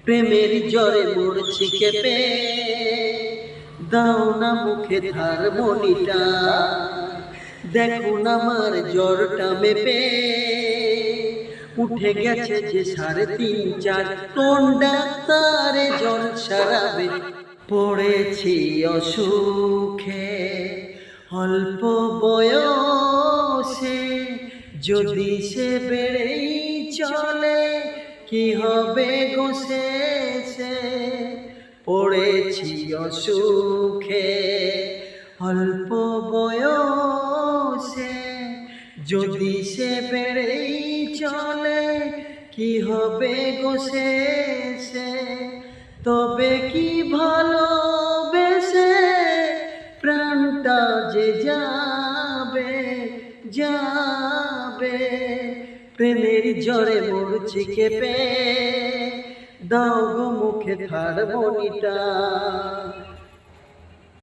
প্রেমের জ্বরে মরছি কেঁপে, দাও না মুখে হারমোনিটা, দেখুন আমার জ্বরটা মেপে উঠে গেছে যে 3.5 কোন ডাক্তারে জ্বর সারাবে। পড়েছি অসুখে অল্প বয়সে, যদি সে বেড়েই চলে কি হবে গো শেষে। পড়েছি অসুখে অল্প বয়সে, যদি সে বেড়েই চলে কি হবে গো শেষে। তবে কি ভালোবেসে প্রাণটা যে যাবে যাবে, প্রেমের জ্বরে মরছি কেঁপে, দাও গো মুখে হারমোনিটা।